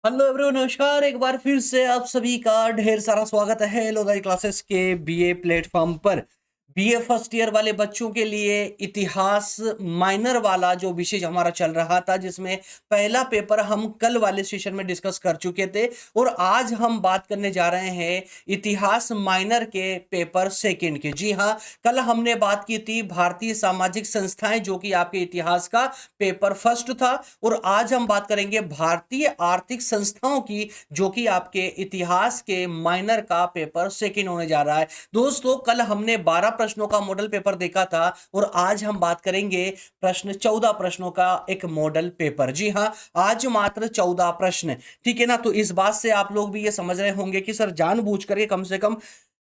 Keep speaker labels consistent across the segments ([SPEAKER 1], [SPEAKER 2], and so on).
[SPEAKER 1] Hello everyone, नमस्कार। एक बार फिर से आप सभी का ढेर सारा स्वागत है लोधाई क्लासेस के बीए प्लेटफॉर्म पर। बीए फर्स्ट ईयर वाले बच्चों के लिए इतिहास माइनर वाला जो विषय हमारा चल रहा था, जिसमें पहला पेपर हम कल वाले सेशन में डिस्कस कर चुके थे और आज हम बात करने जा रहे हैं इतिहास माइनर के पेपर सेकंड के। जी हाँ, कल हमने बात की थी भारतीय सामाजिक संस्थाएं, जो कि आपके इतिहास का पेपर फर्स्ट था, और आज हम बात करेंगे भारतीय आर्थिक संस्थाओं की, जो कि आपके इतिहास के माइनर का पेपर सेकंड होने जा रहा है। दोस्तों, कल हमने 12 प्रश्नों का मॉडल पेपर देखा था और आज हम बात करेंगे 14 प्रश्नों का एक मॉडल पेपर। जी हाँ, आज मात्र 14 प्रश्न। ठीक है ना। तो इस बात से आप लोग भी ये समझ रहे होंगे कि सर जानबूझ करके कम से कम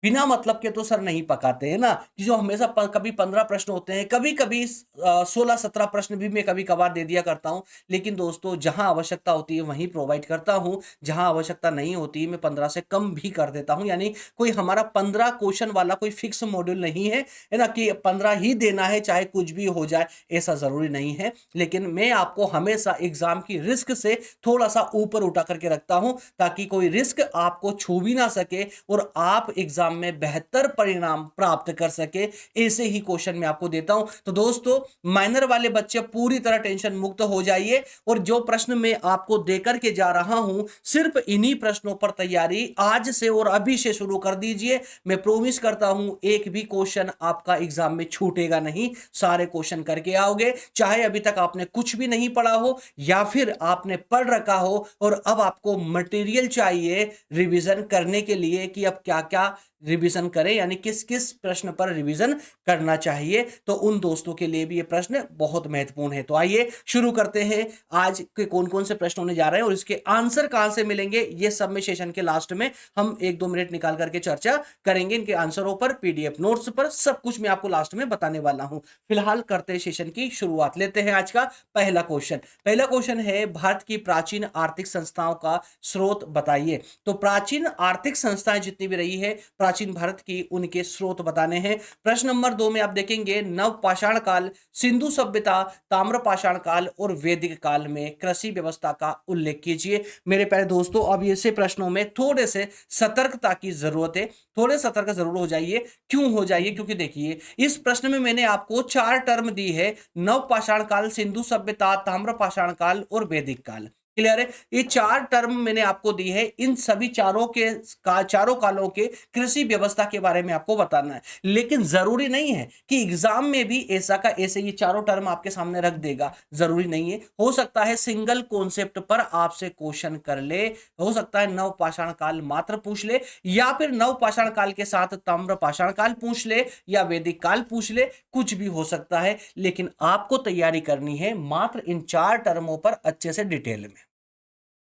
[SPEAKER 1] बिना मतलब के तो सर नहीं पकाते हैं ना, कि जो हमेशा कभी 15 प्रश्न होते हैं, कभी कभी 16-17 प्रश्न भी मैं कभी कभार दे दिया करता हूं। लेकिन दोस्तों, जहां आवश्यकता होती है वहीं प्रोवाइड करता हूं, जहां आवश्यकता नहीं होती मैं 15 से कम भी कर देता हूं। यानी कोई हमारा 15 क्वेश्चन वाला कोई फिक्स मॉड्यूल नहीं है ना, कि 15 ही देना है चाहे कुछ भी हो जाए, ऐसा जरूरी नहीं है। लेकिन मैं आपको हमेशा एग्जाम की रिस्क से थोड़ा सा ऊपर उठा करके रखता हूं, ताकि कोई रिस्क आपको छू भी ना सके और आप एग्जाम में बेहतर परिणाम प्राप्त कर सके। ऐसे ही क्वेश्चन मैं आपको देता हूं। तो दोस्तों, माइनर वाले बच्चे पूरी तरह टेंशन मुक्त हो जाइए, और जो प्रश्न मैं आपको देकर के जा रहा हूं, सिर्फ इन्हीं प्रश्नों पर तैयारी आज से और अभी से शुरू कर दीजिए। मैं प्रॉमिस करता हूं, एक भी क्वेश्चन आपका एग्जाम में छूटेगा नहीं, सारे क्वेश्चन करके आओगे। चाहे अभी तक आपने कुछ भी नहीं पढ़ा हो या फिर आपने पढ़ रखा हो और अब आपको मटेरियल चाहिए रिवीजन करने के लिए, कि अब क्या क्या रिवीजन करें, यानी किस किस प्रश्न पर रिवीजन करना चाहिए, तो उन दोस्तों के लिए भी ये प्रश्न बहुत महत्वपूर्ण है। तो आइए शुरू करते हैं। आज के कौन कौन से प्रश्न होने जा रहे हैं और इसके आंसर कहां से मिलेंगे, ये सब में सेशन के लास्ट में हम 1-2 मिनट निकाल करके चर्चा करेंगे। इनके आंसरों पर, पीडीएफ नोट्स पर, सब कुछ मैं आपको लास्ट में बताने वाला हूं। फिलहाल करते हैं सेशन की शुरुआत। लेते हैं आज का पहला क्वेश्चन। पहला क्वेश्चन है, भारत की प्राचीन आर्थिक संस्थाओं का स्रोत बताइए। तो प्राचीन आर्थिक संस्थाएं जितनी भी रही है प्राचीन भारत की, उनके स्रोत बताने हैं। प्रश्न नंबर 2 में आप देखेंगे, नवपाषाण काल, सिंधु सभ्यता, ताम्रपाषाण काल और वैदिक काल में कृषि व्यवस्था का उल्लेख कीजिए। मेरे प्यारे दोस्तों, अब ऐसे प्रश्नों में थोड़े से सतर्कता की जरूरत है। थोड़े सतर्क जरूर हो जाइए। क्यों हो जाइए? क्योंकि देखिए, इस प्रश्न में मैंने आपको 4 टर्म दी है: नवपाषाण काल, सिंधु सभ्यता, ताम्रपाषाण काल और वैदिक काल। क्लियर है? ये 4 टर्म मैंने आपको दी है। इन सभी चारों कालों के कृषि व्यवस्था के बारे में आपको बताना है। लेकिन जरूरी नहीं है कि एग्जाम में भी ऐसा का ऐसे ये चारों टर्म आपके सामने रख देगा, जरूरी नहीं है। हो सकता है सिंगल कॉन्सेप्ट पर आपसे क्वेश्चन कर ले। हो सकता है नवपाषाण काल मात्र पूछ ले, या फिर नवपाषाण काल के साथ ताम्रपाषाण काल पूछ ले, या वैदिक काल पूछ ले, कुछ भी हो सकता है। लेकिन आपको तैयारी करनी है मात्र इन 4 टर्मों पर अच्छे से डिटेल में।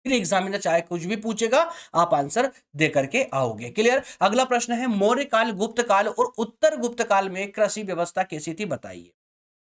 [SPEAKER 1] फिर एग्जामिनर चाहे कुछ भी पूछेगा, आप आंसर दे करके आओगे। क्लियर? अगला प्रश्न है, मौर्य काल, गुप्त काल और उत्तर गुप्त काल में कृषि व्यवस्था कैसी थी बताइए।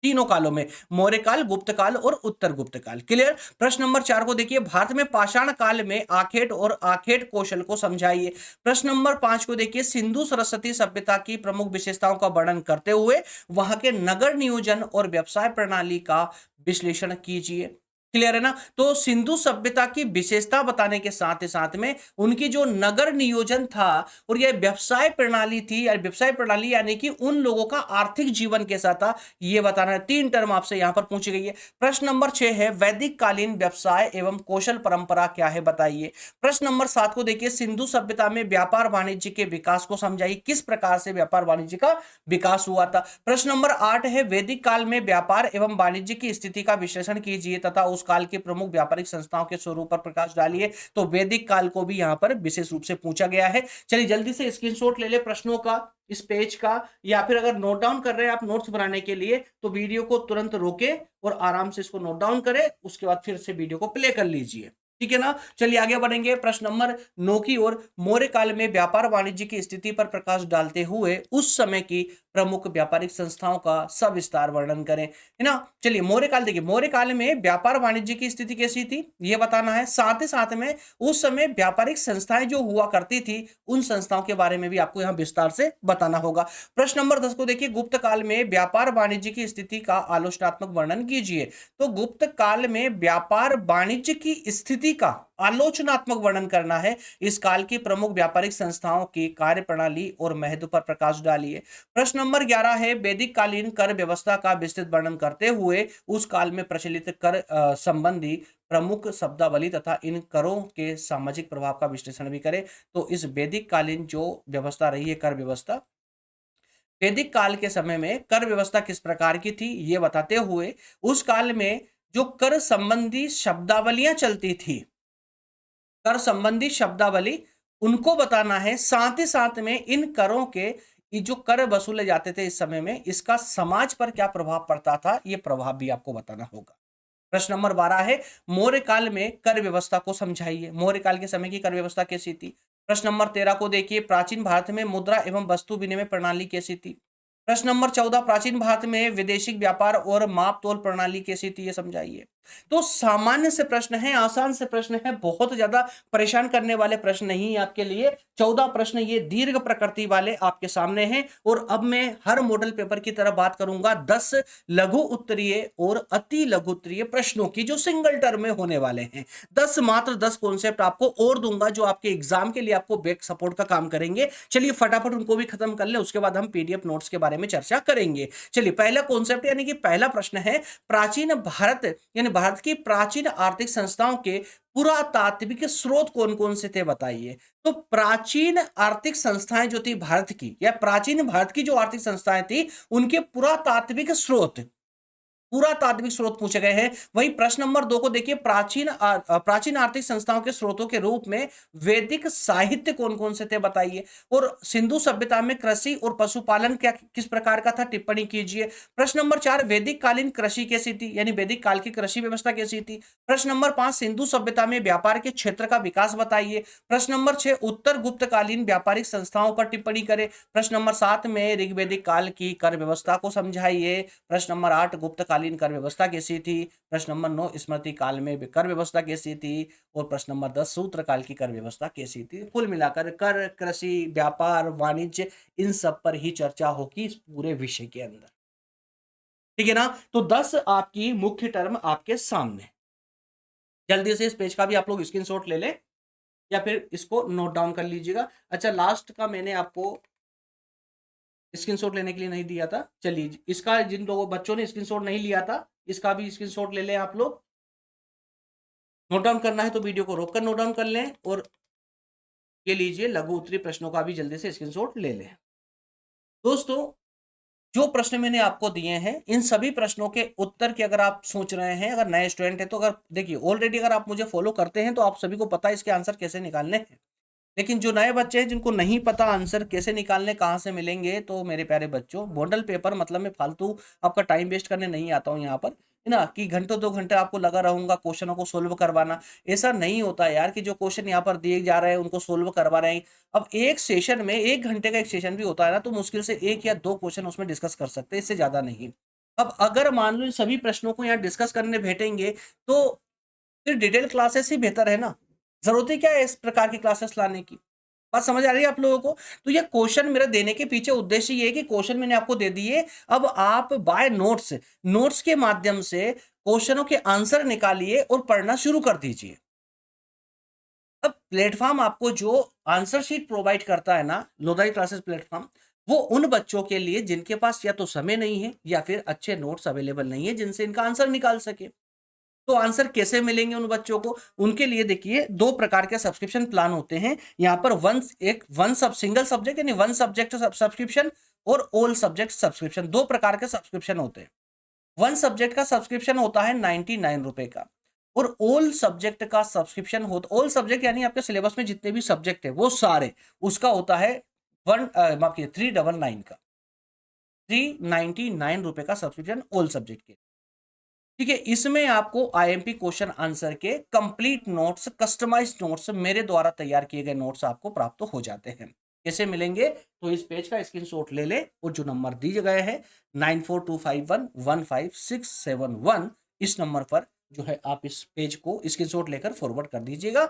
[SPEAKER 1] तीनों कालों में, मौर्य काल, गुप्त काल और उत्तर गुप्त काल। क्लियर? प्रश्न नंबर 4 को देखिए, भारत में पाषाण काल में आखेट और आखेट कौशल को समझाइए। प्रश्न नंबर 5 को देखिए, सिंधु सरस्वती सभ्यता की प्रमुख विशेषताओं का वर्णन करते हुए वहां के नगर नियोजन और व्यवसाय प्रणाली का विश्लेषण कीजिए। क्लियर है ना? तो सिंधु सभ्यता की विशेषता बताने के साथ ही साथ में उनकी जो नगर नियोजन था और यह व्यवसाय प्रणाली थी, या व्यवसाय प्रणाली यानी कि उन लोगों का आर्थिक जीवन कैसा था, ये बताना है। 3 टर्म आपसे यहां पर पूछी गई है। प्रश्न नंबर 6 है, वैदिक कालीन व्यवसाय एवं कौशल परंपरा क्या है बताइए। प्रश्न नंबर 7 को देखिए, सिंधु सभ्यता में व्यापार वाणिज्य के विकास को समझाइए। किस प्रकार से व्यापार वाणिज्य का विकास हुआ था। प्रश्न नंबर 8 है, वैदिक काल में व्यापार एवं वाणिज्य की स्थिति का विश्लेषण कीजिए तथा उस काल के प्रमुख व्यापारिक संस्थाओं के स्वरूप पर प्रकाश डालिए। तो वैदिक काल को भी यहां पर विशेष रूप से पूछा गया है। चलिए जल्दी से स्क्रीनशॉट ले ले प्रश्नों का, इस पेज का, या फिर अगर नोट डाउन कर रहे हैं आप नोट्स बनाने के लिए, तो वीडियो को तुरंत रोके और आराम से इसको नोट डाउन करें, उसके बाद फिर से वीडियो को प्ले कर लीजिए। ठीक है ना? चलिए आगे बढ़ेंगे प्रश्न नंबर 9 की ओर। मौर्य काल में व्यापार वाणिज्य की स्थिति पर प्रकाश डालते हुए उस समय की प्रमुख व्यापारिक संस्थाओं का सविस्तार वर्णन करें। है ना? चलिए मौर्य काल देखिए, मौर्य काल में व्यापार वाणिज्य की स्थिति कैसी थी यह बताना है। साथ ही साथ में उस समय व्यापारिक संस्थाएं जो हुआ करती थी, उन संस्थाओं के बारे में भी आपको यहां विस्तार से बताना होगा। प्रश्न नंबर 10 को देखिए, गुप्त काल में व्यापार वाणिज्य की स्थिति का आलोचनात्मक वर्णन कीजिए। तो गुप्त काल में व्यापार वाणिज्य की स्थिति का आलोचनात्मक वर्णन करना है। इस काल की प्रमुख व्यापारिक संस्थाओं की कार्यप्रणाली और महत्व पर प्रकाश डालिए। प्रश्न नंबर 11 है, वैदिक कालीन कर व्यवस्था का विस्तृत वर्णन करते हुए उस काल में प्रचलित कर संबंधी प्रमुख शब्दावली तथा इन करों के सामाजिक प्रभाव का विश्लेषण भी करें। तो इस वैदिक कालीन जो व्यवस्था रही है, कर व्यवस्था, वैदिक काल के समय में कर व्यवस्था किस प्रकार की थी ये बताते हुए उस काल में जो कर संबंधी शब्दावलियां चलती थी, कर संबंधी शब्दावली उनको बताना है। साथ ही साथ में इन करों के ये जो कर वसूले जाते थे इस समय में, इसका समाज पर क्या प्रभाव पड़ता था, ये प्रभाव भी आपको बताना होगा। प्रश्न नंबर 12 है, मौर्य काल में कर व्यवस्था को समझाइए। मौर्य काल के समय की कर व्यवस्था कैसी थी। प्रश्न नंबर 13 को देखिए, प्राचीन भारत में मुद्रा एवं वस्तु विनिमय प्रणाली कैसी थी। प्रश्न नंबर 14, प्राचीन भारत में विदेशिक व्यापार और माप तोल प्रणाली कैसी थी, ये समझाइए। तो सामान्य से प्रश्न है, आसान से प्रश्न है, बहुत ज्यादा परेशान करने वाले प्रश्न नहीं है आपके लिए। 14 प्रश्न ये दीर्घ प्रकृति वाले आपके सामने हैं। और अब मैं हर मॉडल पेपर की तरह बात करूंगा 10 लघु उत्तरीय और अति लघु उत्तरीय प्रश्नों की जो सिंगल टर्म में होने वाले हैं। 10 मात्र 10 कॉन्सेप्ट आपको और दूंगा जो आपके एग्जाम के लिए आपको बैक सपोर्ट का काम करेंगे। चलिए फटाफट उनको भी खत्म कर ले, उसके बाद हम पीडीएफ नोट्स के बारे में चर्चा करेंगे। चलिए पहला कॉन्सेप्ट यानी कि पहला प्रश्न है, प्राचीन भारत यानी भारत की प्राचीन आर्थिक संस्थाओं के पुरातात्विक स्रोत कौन कौन से थे बताइए। तो प्राचीन आर्थिक संस्थाएं जो थी भारत की, या प्राचीन भारत की जो आर्थिक संस्थाएं थी उनके पुरातात्विक स्रोत पूछे गए हैं। वही प्रश्न नंबर 2 को देखिए, प्राचीन आर्थिक संस्थाओं के स्रोतों के रूप में वैदिक साहित्य कौन कौन से थे बताइए। और सिंधु सभ्यता में कृषि और पशुपालन क्या किस प्रकार का था, टिप्पणी कीजिए। प्रश्न नंबर 4, वैदिक कालीन कृषि कैसी थी, यानी वैदिक काल की कृषि व्यवस्था कैसी थी। प्रश्न नंबर 5, सिंधु सभ्यता में व्यापार के क्षेत्र का विकास बताइए। प्रश्न नंबर 6, उत्तर गुप्तकालीन व्यापारिक संस्थाओं पर टिप्पणी करें। प्रश्न नंबर 7 में ऋग्वैदिक काल की कर व्यवस्था को समझाइए। प्रश्न नंबर 8, गुप्तकालीन कर व्यवस्था कैसी थी। प्रश्न नंबर 9, स्मृति काल में कर व्यवस्था कैसी थी। और प्रश्न नंबर 10, सूत्र काल की कर व्यवस्था कैसी थी। कुल मिलाकर कर, कृषि, व्यापार, वाणिज्य, इन सब पर ही चर्चा होगी इस पूरे विषय के अंदर। ठीक है ना। तो 10 आपकी मुख्य टर्म आपके सामने। जल्दी से इस पेज का भी आप लोग स्क्रीनशॉट ले लें या फिर इसको नोट डाउन कर लीजिएगा। अच्छा, लास्ट का मैंने आपको स्क्रीनशॉट लेने के लिए नहीं दिया था। चलिए, इसका जिन लोगों बच्चों ने स्क्रीनशॉट नहीं लिया था, इसका भी स्क्रीनशॉट ले लें आप लोग। नोट डाउन करना है तो वीडियो को रोककर नोट डाउन कर लें। और ये लीजिए, लघु उत्तरीय प्रश्नों का भी जल्दी से स्क्रीनशॉट ले लें। दोस्तों, जो प्रश्न मैंने आपको दिए हैं इन सभी प्रश्नों के उत्तर की अगर आप सोच रहे हैं, अगर नए स्टूडेंट हैं तो अगर देखिए ऑलरेडी अगर आप मुझे फॉलो करते हैं तो आप सभी को पता है इसके आंसर कैसे निकालने हैं। लेकिन जो नए बच्चे हैं जिनको नहीं पता आंसर कैसे निकालने, कहाँ से मिलेंगे, तो मेरे प्यारे बच्चों, मॉडल पेपर मतलब मैं फालतू आपका टाइम वेस्ट करने नहीं आता हूँ यहाँ पर, है ना, कि घंटों 2 घंटे आपको लगा रहूंगा क्वेश्चनों को सोल्व करवाना। ऐसा नहीं होता यार कि जो क्वेश्चन यहाँ पर दिए जा रहे हैं उनको सोल्व करवा रहे हैं। अब एक सेशन में 1 घंटे का एक सेशन भी होता है ना, तो मुश्किल से 1 या 2 क्वेश्चन उसमें डिस्कस कर सकते हैं, इससे ज्यादा नहीं। अब अगर मान लो इन सभी प्रश्नों को यहाँ डिस्कस करने बैठेंगे तो फिर डिटेल क्लासेस ही बेहतर है ना। जरूरत ही क्या है इस प्रकार की क्लासेस लाने की। बात समझ आ रही है आप लोगों को। तो ये क्वेश्चन मेरे देने के पीछे उद्देश्य ये है कि क्वेश्चन मैंने आपको दे दिए, अब आप बाय नोट्स के माध्यम से क्वेश्चनों के आंसर निकालिए और पढ़ना शुरू कर दीजिए। अब प्लेटफॉर्म आपको जो आंसर शीट प्रोवाइड करता है ना, लोधाई क्लासेस प्लेटफॉर्म, वो उन बच्चों के लिए जिनके पास या तो समय नहीं है या फिर अच्छे नोट्स अवेलेबल नहीं है जिनसे इनका आंसर निकाल सके। तो आंसर कैसे मिलेंगे उन बच्चों को, उनके लिए देखिए 2 प्रकार के सब्सक्रिप्शन प्लान होते हैं यहाँ पर। सिंगल सब्जेक्ट यानी वन सब्जेक्ट सब्सक्रिप्शन और ऑल सब्जेक्ट सब्सक्रिप्शन, 2 प्रकार के सब्सक्रिप्शन होते हैं। वन सब्जेक्ट का सब्सक्रिप्शन होता है 99 रुपए का, और ऑल सब्जेक्ट का सब्सक्रिप्शन होता, ऑल सब्जेक्ट यानी आपके सिलेबस में जितने भी सब्जेक्ट है वो सारे, उसका होता है 399 का, 399 रुपए का सब्सक्रिप्शन ऑल सब्जेक्ट के। ठीक है, इसमें आपको आईएमपी क्वेश्चन आंसर के कंप्लीट नोट्स, कस्टमाइज्ड नोट्स, मेरे द्वारा तैयार किए गए नोट्स आपको प्राप्त हो जाते हैं। कैसे मिलेंगे, तो इस पेज का स्क्रीनशॉट ले ले और जो नंबर दिए गए हैं 9425115671, इस नंबर पर जो है आप इस पेज को स्क्रीनशॉट लेकर फॉरवर्ड कर दीजिएगा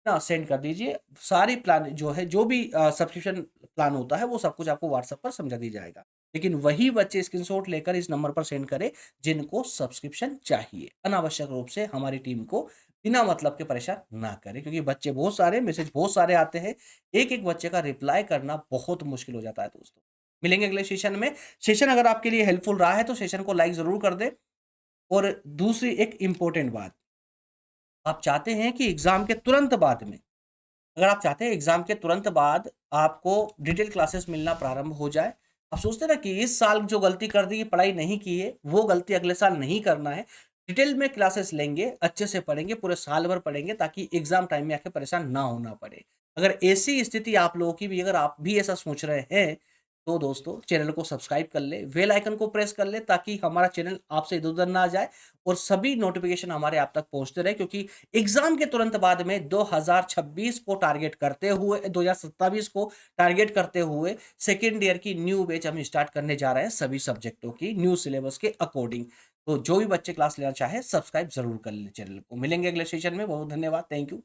[SPEAKER 1] ना, सेंड कर दीजिए। सारी प्लान जो है, जो भी सब्सक्रिप्शन प्लान होता है वो सब कुछ आपको व्हाट्सएप पर समझा दिया जाएगा। लेकिन वही बच्चे स्क्रीनशॉट लेकर इस नंबर पर सेंड करें जिनको सब्सक्रिप्शन चाहिए। अनावश्यक रूप से हमारी टीम को बिना मतलब के परेशान ना करें, क्योंकि बच्चे बहुत सारे, मैसेज बहुत सारे आते हैं। एक-एक बच्चे का रिप्लाई करना बहुत मुश्किल हो जाता है दोस्तों। मिलेंगे अगले सेशन में। सेशन अगर आपके लिए हेल्पफुल रहा है तो सेशन को लाइक ज़रूर कर दें। और दूसरी एक इम्पोर्टेंट बात, आप चाहते हैं कि एग्ज़ाम के तुरंत बाद में, अगर आप चाहते हैं एग्ज़ाम के तुरंत बाद आपको डिटेल क्लासेस मिलना प्रारंभ हो जाए, आप सोचते हैं ना कि इस साल जो गलती कर दी, पढ़ाई नहीं की है, वो गलती अगले साल नहीं करना है। डिटेल में क्लासेस लेंगे, अच्छे से पढ़ेंगे, पूरे साल भर पढ़ेंगे ताकि एग्ज़ाम टाइम में आके परेशान ना होना पड़े। अगर ऐसी स्थिति आप लोगों की भी, अगर आप भी ऐसा सोच रहे हैं, तो दोस्तों चैनल को सब्सक्राइब कर लें, बेल आइकन को प्रेस कर लें ताकि हमारा चैनल आपसे इधर-उधर ना जाए और सभी नोटिफ़िकेशन हमारे आप तक पहुँचते रहे, क्योंकि एग्ज़ाम के तुरंत बाद में 2026 को टारगेट करते हुए, 2027 को टारगेट करते हुए सेकंड ईयर की न्यू बैच हम स्टार्ट करने जा रहे हैं सभी सब्जेक्टों की न्यू सिलेबस के अकॉर्डिंग। तो जो भी बच्चे क्लास लेना चाहे सब्सक्राइब ज़रूर कर लें चैनल को। मिलेंगे अगले सेशन में। बहुत धन्यवाद। Thank you.